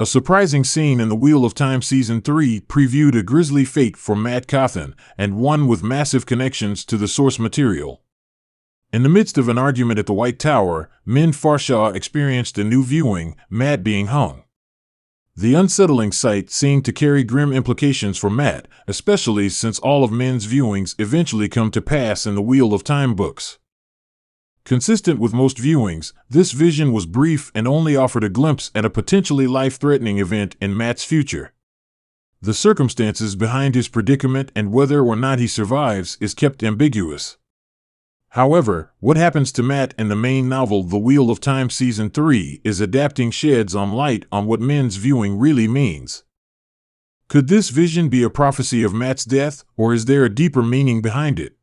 A surprising scene in The Wheel of Time Season 3 previewed a grisly fate for Mat Cauthon, and one with massive connections to the source material. In the midst of an argument at the White Tower, Farshaw experienced a new viewing, Mat being hung. The unsettling sight seemed to carry grim implications for Mat, especially since all of Min's viewings eventually come to pass in the Wheel of Time books. Consistent with most viewings, this vision was brief and only offered a glimpse at a potentially life-threatening event in Mat's future. The circumstances behind his predicament and whether or not he survives is kept ambiguous. However, what happens to Mat in the main novel The Wheel of Time Season 3 is adapting sheds some light on what Min's viewing really means. Could this vision be a prophecy of Mat's death, or is there a deeper meaning behind it?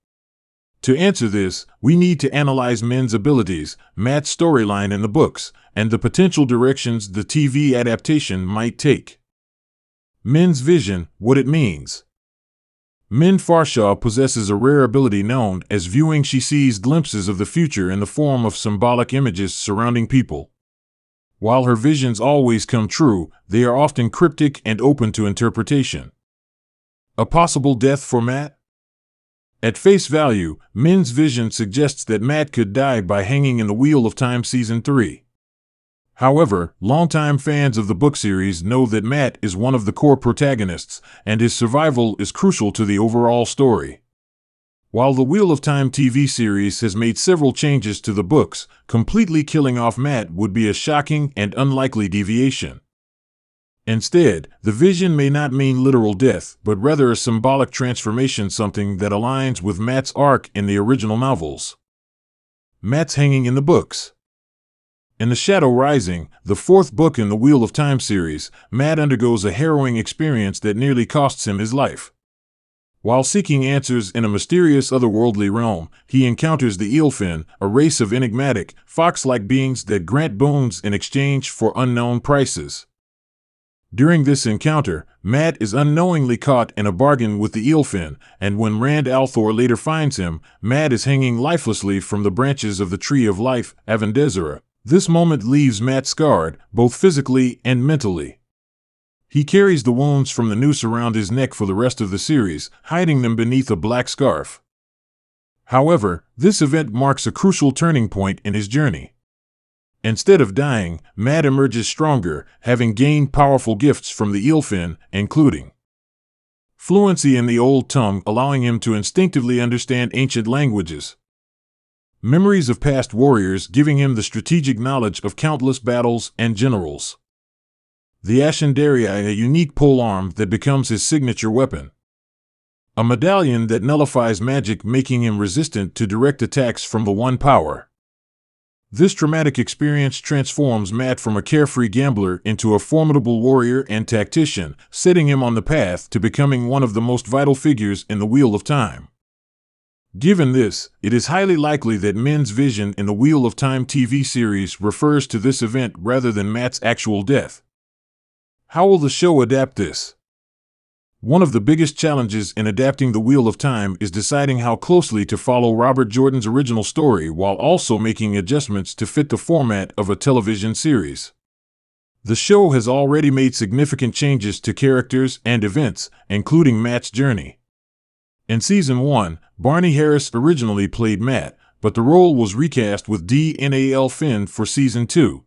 To answer this, we need to analyze Min's abilities, Mat's storyline in the books, and the potential directions the TV adaptation might take. Min's vision, what it means. Farshaw possesses a rare ability known as viewing. She sees glimpses of the future in the form of symbolic images surrounding people. While her visions always come true, they are often cryptic and open to interpretation. A possible death for Mat? At face value, Min's vision suggests that Mat could die by hanging in the Wheel of Time Season 3. However, longtime fans of the book series know that Mat is one of the core protagonists, and his survival is crucial to the overall story. While the Wheel of Time TV series has made several changes to the books, completely killing off Mat would be a shocking and unlikely deviation. Instead, the vision may not mean literal death, but rather a symbolic transformation, something that aligns with Mat's arc in the original novels. Mat's hanging in the books. In The Shadow Rising, the fourth book in the Wheel of Time series, Mat undergoes a harrowing experience that nearly costs him his life. While seeking answers in a mysterious otherworldly realm, he encounters the Eelfinn, a race of enigmatic, fox-like beings that grant boons in exchange for unknown prices. During this encounter, Mat is unknowingly caught in a bargain with the Eelfinn, and when Rand al'Thor later finds him, Mat is hanging lifelessly from the branches of the Tree of Life, Avendesera. This moment leaves Mat scarred, both physically and mentally. He carries the wounds from the noose around his neck for the rest of the series, hiding them beneath a black scarf. However, this event marks a crucial turning point in his journey. Instead of dying, Mat emerges stronger, having gained powerful gifts from the Eelfinn, including fluency in the Old Tongue, allowing him to instinctively understand ancient languages, memories of past warriors, giving him the strategic knowledge of countless battles and generals, the Ashendaria, a unique polearm that becomes his signature weapon, a medallion that nullifies magic, making him resistant to direct attacks from the One Power. This traumatic experience transforms Mat from a carefree gambler into a formidable warrior and tactician, setting him on the path to becoming one of the most vital figures in the Wheel of Time. Given this, it is highly likely that Min's vision in the Wheel of Time TV series refers to this event rather than Mat's actual death. How will the show adapt this? One of the biggest challenges in adapting The Wheel of Time is deciding how closely to follow Robert Jordan's original story while also making adjustments to fit the format of a television series. The show has already made significant changes to characters and events, including Mat's journey. In Season 1, Barney Harris originally played Mat, but the role was recast with Eelfinn for Season 2.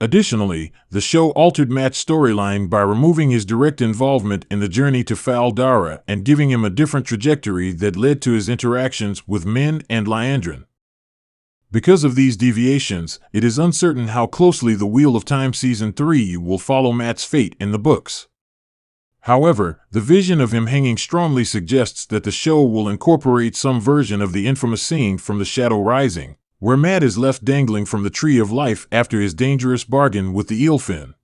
Additionally, the show altered Mat's storyline by removing his direct involvement in the journey to Fal Dara and giving him a different trajectory that led to his interactions with Min and Liandrin. Because of these deviations, it is uncertain how closely The Wheel of Time Season 3 will follow Mat's fate in the books. However, the vision of him hanging strongly suggests that the show will incorporate some version of the infamous scene from The Shadow Rising, where Mat is left dangling from the Tree of Life after his dangerous bargain with the Eelfinn.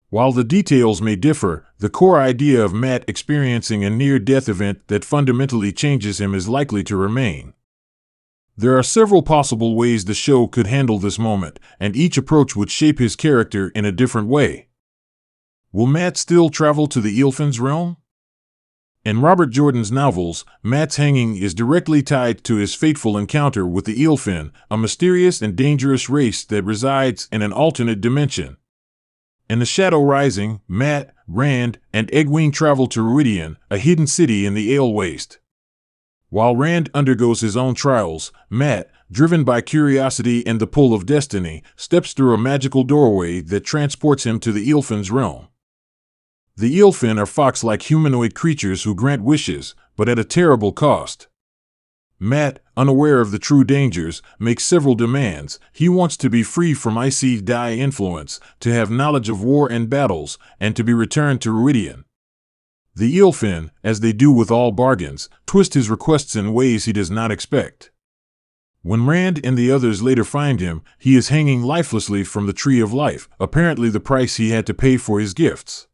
While the details may differ, the core idea of Mat experiencing a near-death event that fundamentally changes him is likely to remain. There are several possible ways the show could handle this moment, and each approach would shape his character in a different way. Will Mat still travel to the Eelfinn's realm? In Robert Jordan's novels, Mat's hanging is directly tied to his fateful encounter with the Eelfinn, a mysterious and dangerous race that resides in an alternate dimension. In The Shadow Rising, Mat, Rand, and Egwene travel to Ruidian, a hidden city in the Ale Waste. While Rand undergoes his own trials, Mat, driven by curiosity and the pull of destiny, steps through a magical doorway that transports him to the Eelfinn's realm. The Eelfinn are fox-like humanoid creatures who grant wishes, but at a terrible cost. Mat, unaware of the true dangers, makes several demands. He wants to be free from Icy Dai influence, to have knowledge of war and battles, and to be returned to Ruidian. The Eelfinn, as they do with all bargains, twist his requests in ways he does not expect. When Rand and the others later find him, he is hanging lifelessly from the Tree of Life, apparently the price he had to pay for his gifts.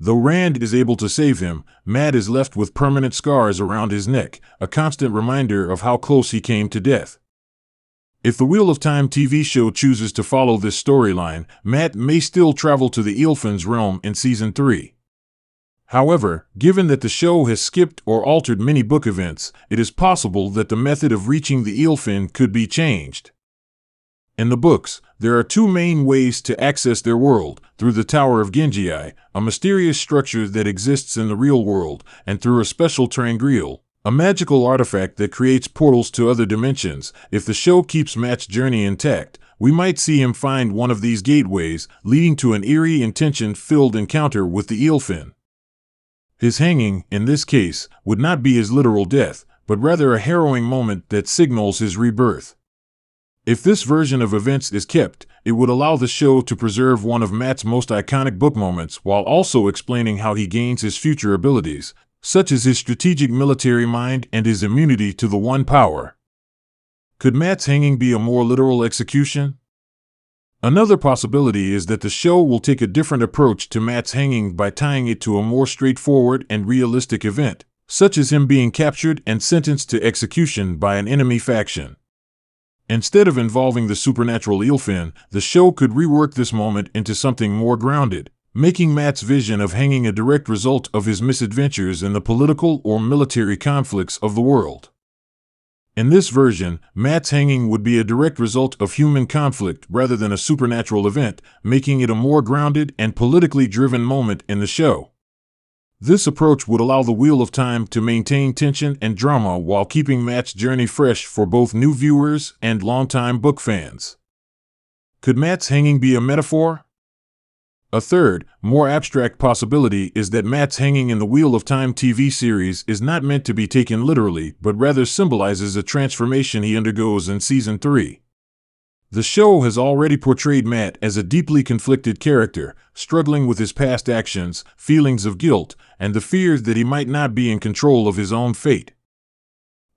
Though Rand is able to save him, Mat is left with permanent scars around his neck, a constant reminder of how close he came to death. If the Wheel of Time TV show chooses to follow this storyline, Mat may still travel to the Eelfinn's realm in Season 3. However, given that the show has skipped or altered many book events, it is possible that the method of reaching the Eelfinn could be changed. In the books, there are two main ways to access their world: through the Tower of Genji, a mysterious structure that exists in the real world, and through a special terangrial, a magical artifact that creates portals to other dimensions. If the show keeps Mat's journey intact, we might see him find one of these gateways, leading to an eerie and tension-filled encounter with the Eelfinn. His hanging, in this case, would not be his literal death, but rather a harrowing moment that signals his rebirth. If this version of events is kept, it would allow the show to preserve one of Mat's most iconic book moments while also explaining how he gains his future abilities, such as his strategic military mind and his immunity to the One Power. Could Mat's hanging be a more literal execution? Another possibility is that the show will take a different approach to Mat's hanging by tying it to a more straightforward and realistic event, such as him being captured and sentenced to execution by an enemy faction. Instead of involving the supernatural Eelfinn, the show could rework this moment into something more grounded, making Mat's vision of hanging a direct result of his misadventures in the political or military conflicts of the world. In this version, Mat's hanging would be a direct result of human conflict rather than a supernatural event, making it a more grounded and politically driven moment in the show. This approach would allow the Wheel of Time to maintain tension and drama while keeping Mat's journey fresh for both new viewers and longtime book fans. Could Mat's hanging be a metaphor? A third, more abstract possibility is that Mat's hanging in the Wheel of Time TV series is not meant to be taken literally, but rather symbolizes a transformation he undergoes in Season 3. The show has already portrayed Mat as a deeply conflicted character, struggling with his past actions, feelings of guilt, and the fears that he might not be in control of his own fate.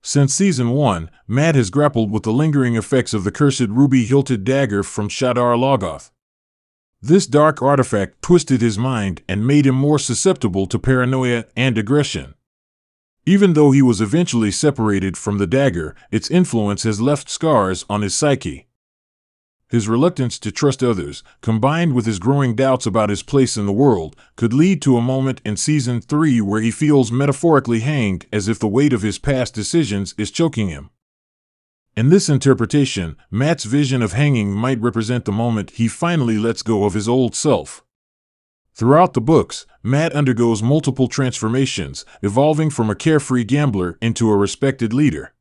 Since Season 1, Mat has grappled with the lingering effects of the cursed ruby-hilted dagger from Shadar Logoth. This dark artifact twisted his mind and made him more susceptible to paranoia and aggression. Even though he was eventually separated from the dagger, its influence has left scars on his psyche. His reluctance to trust others, combined with his growing doubts about his place in the world, could lead to a moment in Season 3 where he feels metaphorically hanged, as if the weight of his past decisions is choking him. In this interpretation, Mat's vision of hanging might represent the moment he finally lets go of his old self. Throughout the books, Mat undergoes multiple transformations, evolving from a carefree gambler into a respected leader.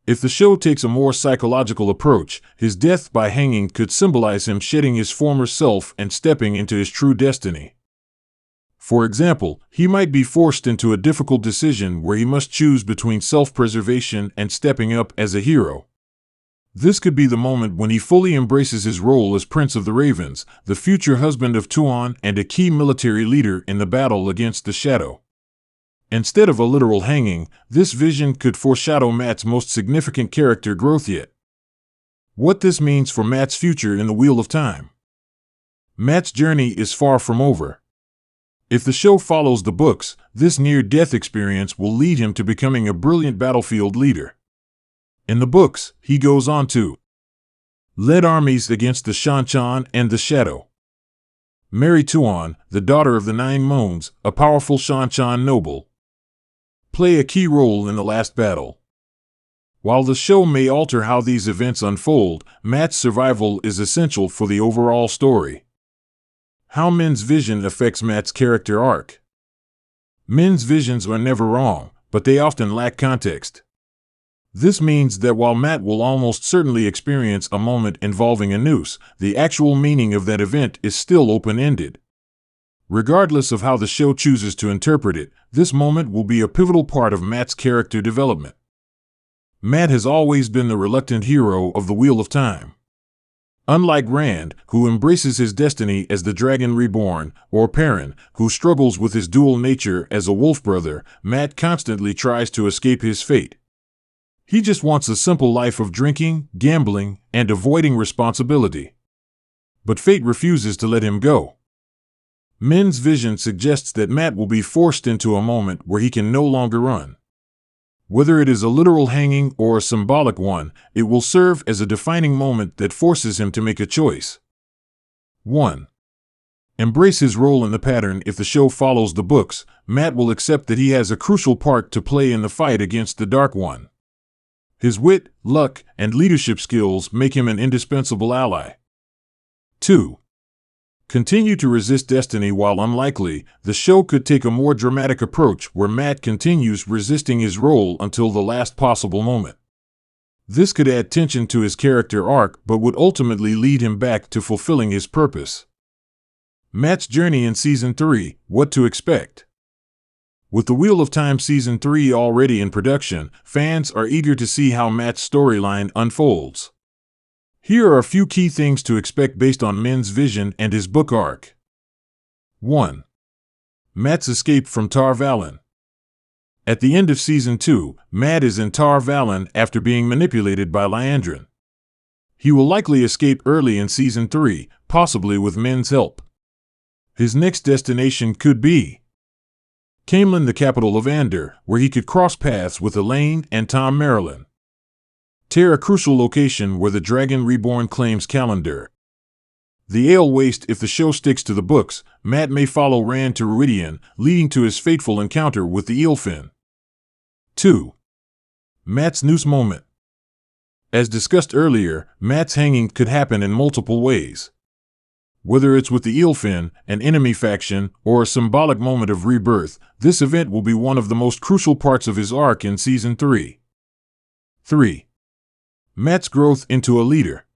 If the show takes a more psychological approach, his death by hanging could symbolize him shedding his former self and stepping into his true destiny. For example, he might be forced into a difficult decision where he must choose between self-preservation and stepping up as a hero. This could be the moment when he fully embraces his role as Prince of the Ravens, the future husband of Tuon and a key military leader in the battle against the Shadow. Instead of a literal hanging, this vision could foreshadow Mat's most significant character growth yet. What this means for Mat's future in the Wheel of Time. Mat's journey is far from over. If the show follows the books, this near-death experience will lead him to becoming a brilliant battlefield leader. In the books, he goes on to lead armies against the Shanchan and the Shadow. Marry Tuon, the daughter of the Nine Moons, a powerful Shanchan noble. Play a key role in the last battle. While the show may alter how these events unfold, Mat's survival is essential for the overall story. How Min's vision affects Mat's character arc. Min's visions are never wrong, but they often lack context. This means that while Mat will almost certainly experience a moment involving a noose, the actual meaning of that event is still open-ended. Regardless of how the show chooses to interpret it, this moment will be a pivotal part of Mat's character development. Mat has always been the reluctant hero of the Wheel of Time. Unlike Rand, who embraces his destiny as the Dragon Reborn, or Perrin, who struggles with his dual nature as a wolf brother, Mat constantly tries to escape his fate. He just wants a simple life of drinking, gambling, and avoiding responsibility. But fate refuses to let him go. Min's vision suggests that Mat will be forced into a moment where he can no longer run. Whether it is a literal hanging or a symbolic one, it will serve as a defining moment that forces him to make a choice. 1. Embrace his role in the pattern. If the show follows the books, Mat will accept that he has a crucial part to play in the fight against the Dark One. His wit, luck, and leadership skills make him an indispensable ally. 2. Continue to resist destiny. While unlikely, the show could take a more dramatic approach where Mat continues resisting his role until the last possible moment. This could add tension to his character arc but would ultimately lead him back to fulfilling his purpose. Mat's journey in Season 3, what to expect. With The Wheel of Time Season 3 already in production, fans are eager to see how Mat's storyline unfolds. Here are a few key things to expect based on Min's vision and his book arc. 1. Mat's escape from Tar Valon. At the end of Season 2, Mat is in Tar Valon after being manipulated by Liandrin. He will likely escape early in Season 3, possibly with Min's help. His next destination could be Camelin, the capital of Ander, where he could cross paths with Elaine and Tom Merrilin. Tear, a crucial location where the Dragon Reborn claims Calendar. The Ale Waste. If the show sticks to the books, Mat may follow Rand to Ruidian, leading to his fateful encounter with the Eelfinn. 2. Mat's noose moment. As discussed earlier, Mat's hanging could happen in multiple ways. Whether it's with the Eelfinn, an enemy faction, or a symbolic moment of rebirth, this event will be one of the most crucial parts of his arc in Season 3. 3. Mat's growth into a leader.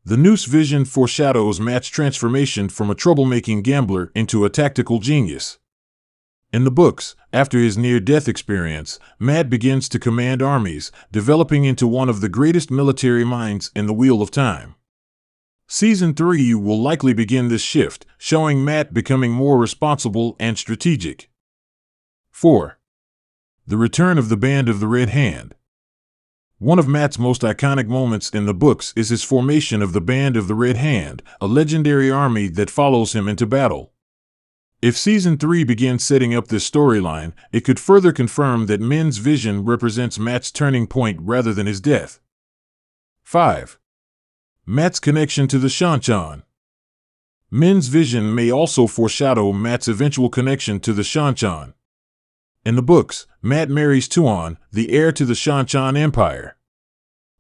The noose vision foreshadows Mat's transformation from a troublemaking gambler into a tactical genius. In the books, after his near-death experience, Mat begins to command armies, developing into one of the greatest military minds in the Wheel of Time. Season 3 will likely begin this shift, showing Mat becoming more responsible and strategic. 4. The return of the Band of the Red Hand. One of Mat's most iconic moments in the books is his formation of the Band of the Red Hand, a legendary army that follows him into battle. If Season 3 begins setting up this storyline, it could further confirm that Min's vision represents Mat's turning point rather than his death. 5. Mat's connection to the Shanchan. Min's vision may also foreshadow Mat's eventual connection to the Shanchan. In the books, Mat marries Tuon, the heir to the Shanchan Empire.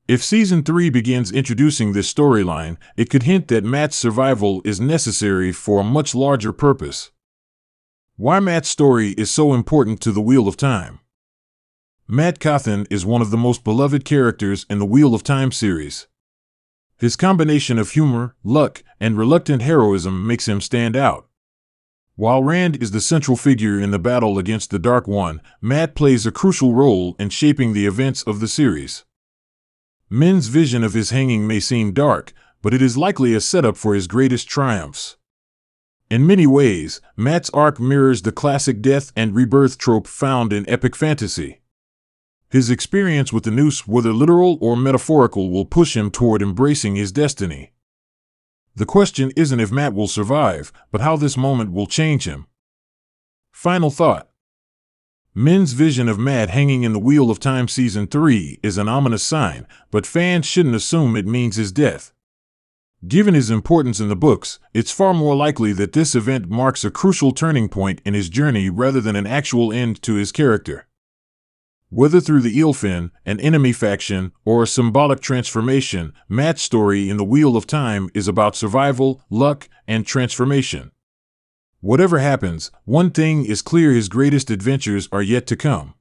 If Season 3 begins introducing this storyline, it could hint that Mat's survival is necessary for a much larger purpose. Why Mat's story is so important to the Wheel of Time. Mat Cauthon is one of the most beloved characters in the Wheel of Time series. His combination of humor, luck, and reluctant heroism makes him stand out. While Rand is the central figure in the battle against the Dark One, Mat plays a crucial role in shaping the events of the series. Min's vision of his hanging may seem dark, but it is likely a setup for his greatest triumphs. In many ways, Mat's arc mirrors the classic death and rebirth trope found in epic fantasy. His experience with the noose, whether literal or metaphorical, will push him toward embracing his destiny. The question isn't if Mat will survive, but how this moment will change him. Final thought. Min's vision of Mat hanging in the Wheel of Time Season 3 is an ominous sign, but fans shouldn't assume it means his death. Given his importance in the books, it's far more likely that this event marks a crucial turning point in his journey rather than an actual end to his character. Whether through the Eelfinn, an enemy faction, or a symbolic transformation, Mat's story in the Wheel of Time is about survival, luck, and transformation. Whatever happens, one thing is clear: his greatest adventures are yet to come.